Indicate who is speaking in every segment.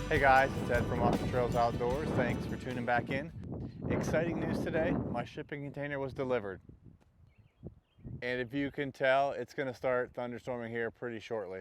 Speaker 1: Hey guys, it's Ed from Off the Trails Outdoors. Thanks for tuning back in. Exciting news today, my shipping container was delivered. And if you can tell, it's going to start thunderstorming here pretty shortly.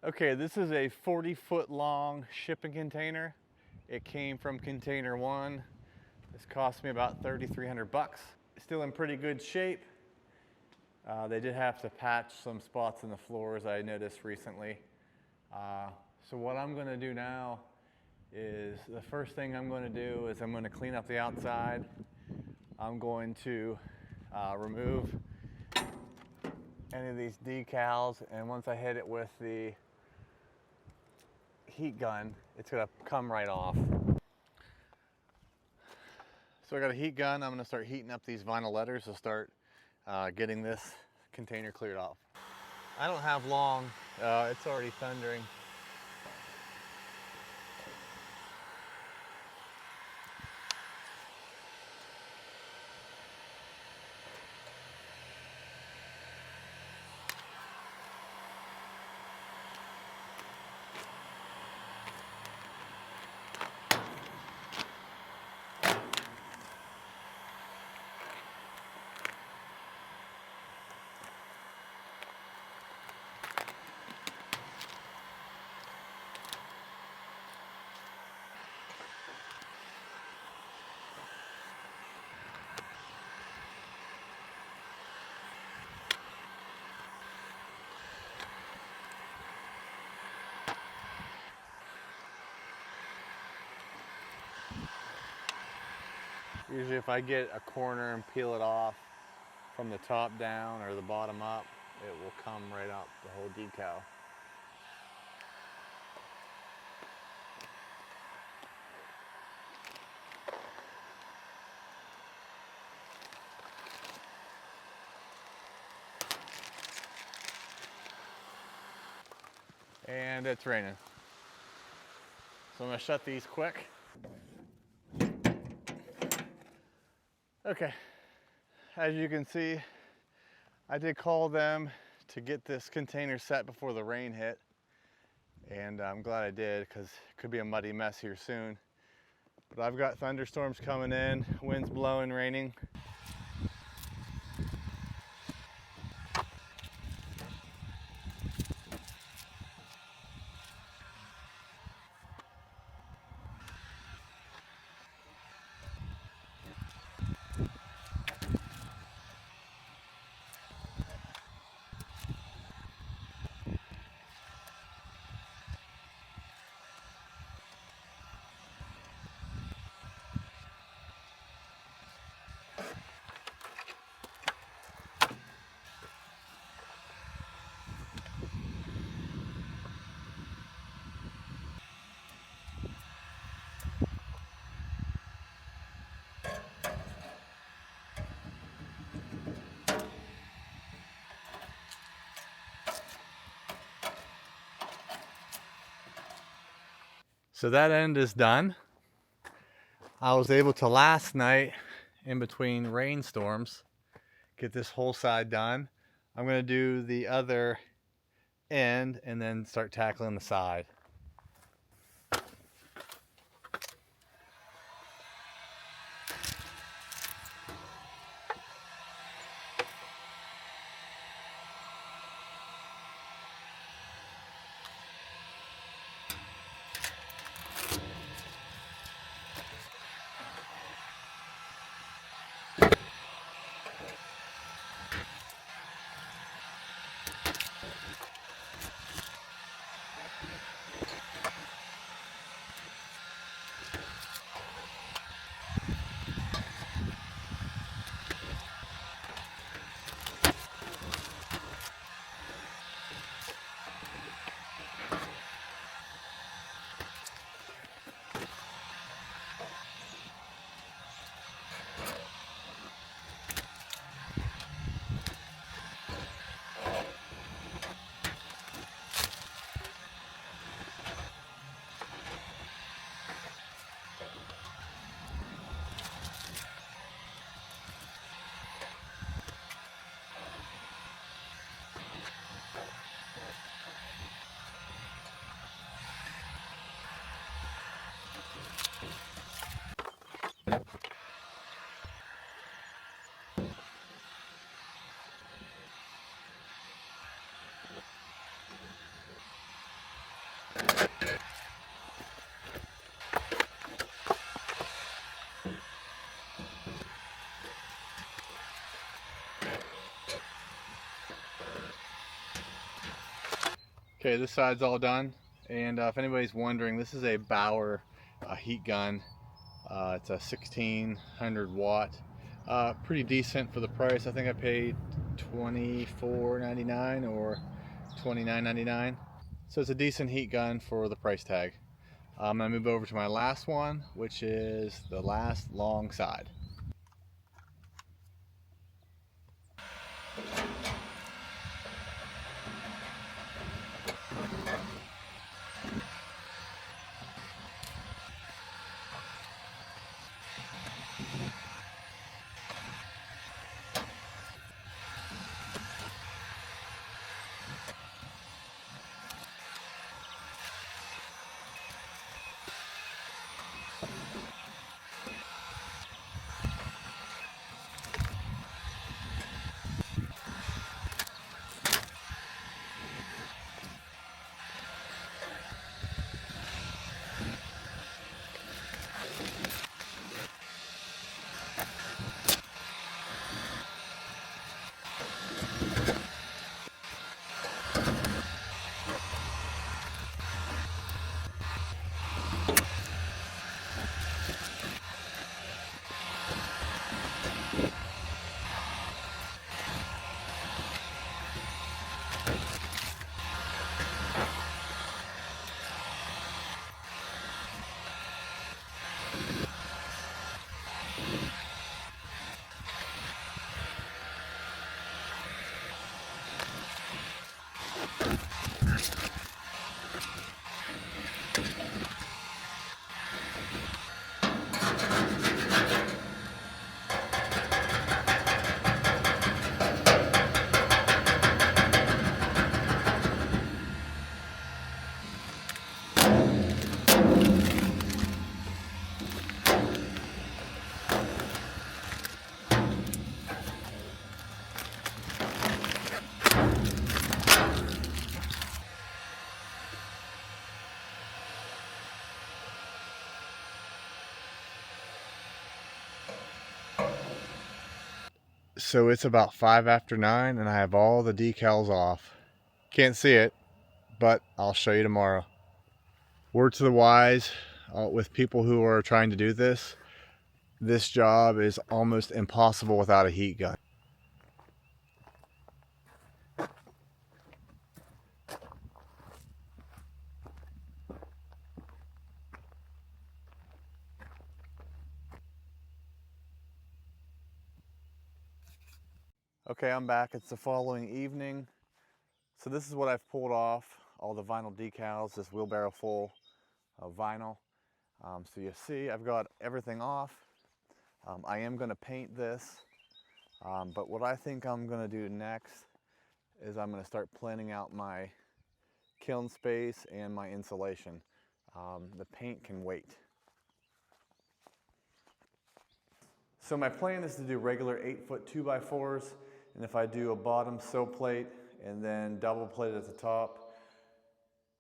Speaker 1: Okay, this is a 40-foot long shipping container. It came from container one. This cost me about 3,300 bucks. Still in pretty good shape. They did have to patch some spots in the floors I noticed recently. So what I'm gonna do now is, the first thing I'm gonna do is I'm gonna clean up the outside. I'm going to remove any of these decals, and once I hit it with the heat gun, it's gonna come right off. So I got a heat gun. I'm gonna start heating up these vinyl letters to start getting this container cleared off. I don't have long. It's already thundering. Usually if I get a corner and peel it off from the top down or the bottom up, it will come right up the whole decal. And it's raining. So I'm gonna shut these quick. Okay, as you can see, I did call them to get this container set before the rain hit. And I'm glad I did, because it could be a muddy mess here soon. But I've got thunderstorms coming in, winds blowing, raining. So that end is done. I was able to last night, in between rainstorms, get this whole side done. I'm going to do the other end and then start tackling the side. Okay, this side's all done, and if anybody's wondering, this is a Bauer heat gun. It's a 1600 watt. Pretty decent for the price. I think I paid $24.99 or $29.99. So it's a decent heat gun for the price tag. I'm gonna move over to my last one, which is the last long side. So it's about 5 after 9 and I have all the decals off. Can't see it, but I'll show you tomorrow. Word to the wise, with people who are trying to do this, this job is almost impossible without a heat gun. Okay, I'm back. It's the following evening. So this is what I've pulled off, all the vinyl decals, this wheelbarrow full. vinyl. So you see I've got everything off. I am going to paint this, but what I think I'm going to do next is I'm going to start planning out my kiln space and my insulation. The paint can wait. So my plan is to do regular 8-foot 2x4s, and if I do a bottom sew plate and then double plate at the top,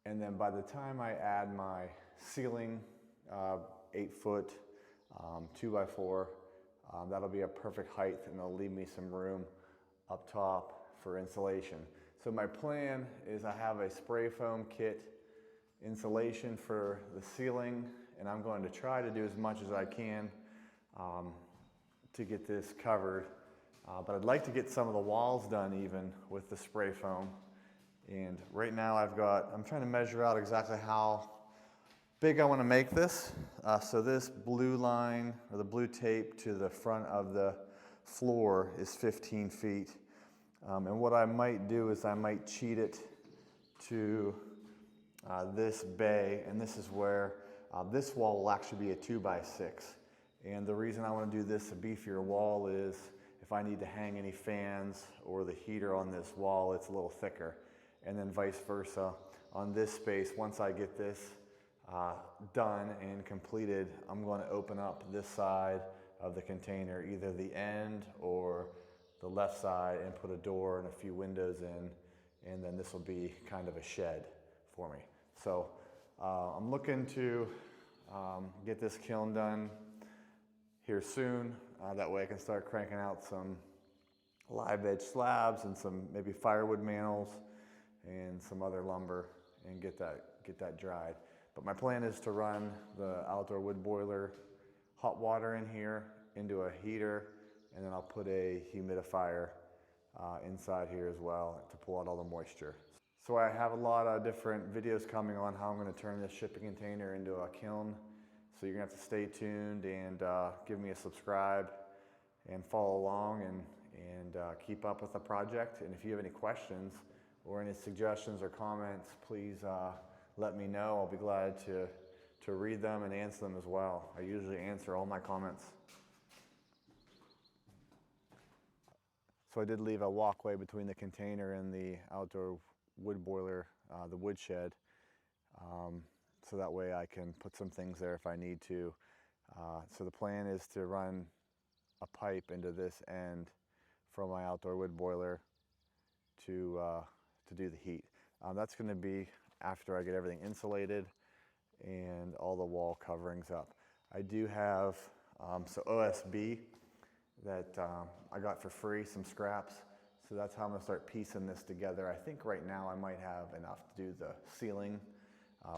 Speaker 1: and then by the time I add my ceiling 8-foot 2x4, that'll be a perfect height, and it'll leave me some room up top for insulation. So my plan is I have a spray foam kit insulation for the ceiling, and I'm going to try to do as much as I can to get this covered. But I'd like to get some of the walls done even with the spray foam. And right now I'm trying to measure out exactly how big I want to make this. So this blue line, or the blue tape to the front of the floor is 15 feet. And what I might do is I might cheat it to this bay, and this is where this wall will actually be a 2x6. And the reason I want to do this a beefier wall is if I need to hang any fans or the heater on this wall, it's a little thicker. And then vice versa on this space, once I get this done and completed, I'm going to open up this side of the container, either the end or the left side, and put a door and a few windows in, and then this will be kind of a shed for me. So I'm looking to get this kiln done here soon. That way I can start cranking out some live edge slabs and some maybe firewood mantles and some other lumber and get that dried. But my plan is to run the outdoor wood boiler hot water in here into a heater, and then I'll put a humidifier inside here as well to pull out all the moisture. So I have a lot of different videos coming on how I'm going to turn this shipping container into a kiln. So you're going to have to stay tuned and give me a subscribe and follow along and keep up with the project. And if you have any questions or any suggestions or comments, please let me know. I'll be glad to read them and answer them as well. I usually answer all my comments. So I did leave a walkway between the container and the outdoor wood boiler, the wood shed. So that way I can put some things there if I need to. So the plan is to run a pipe into this end from my outdoor wood boiler to do the heat. That's going to be after I get everything insulated and all the wall coverings up. I do have some OSB that I got for free, some scraps. So that's how I'm going to start piecing this together. I think right now I might have enough to do the ceiling,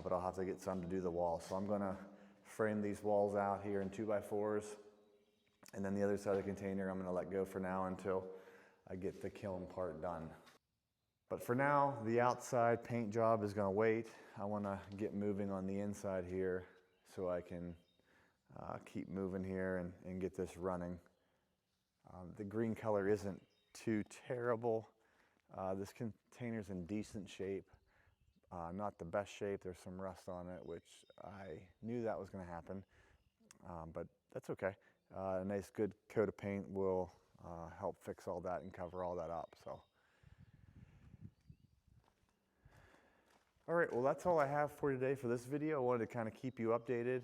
Speaker 1: but I'll have to get some to do the wall. So I'm going to frame these walls out here in 2x4s, and then the other side of the container I'm going to let go for now until I get the kiln part done. But for now, the outside paint job is going to wait. I want to get moving on the inside here so I can keep moving here and get this running. The green color isn't too terrible. This container's in decent shape. Not the best shape. There's some rust on it, which I knew that was going to happen, but that's okay. A nice good coat of paint will help fix all that and cover all that up. So, all right, well, that's all I have for today for this video. I wanted to kind of keep you updated.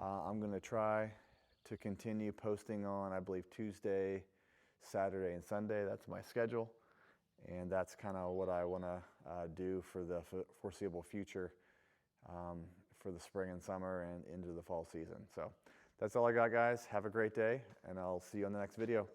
Speaker 1: I'm going to try to continue posting on, I believe, Tuesday, Saturday, and Sunday. That's my schedule. And that's kind of what I want to do for the foreseeable future for the spring and summer and into the fall season. So that's all I got, guys. Have a great day, and I'll see you on the next video.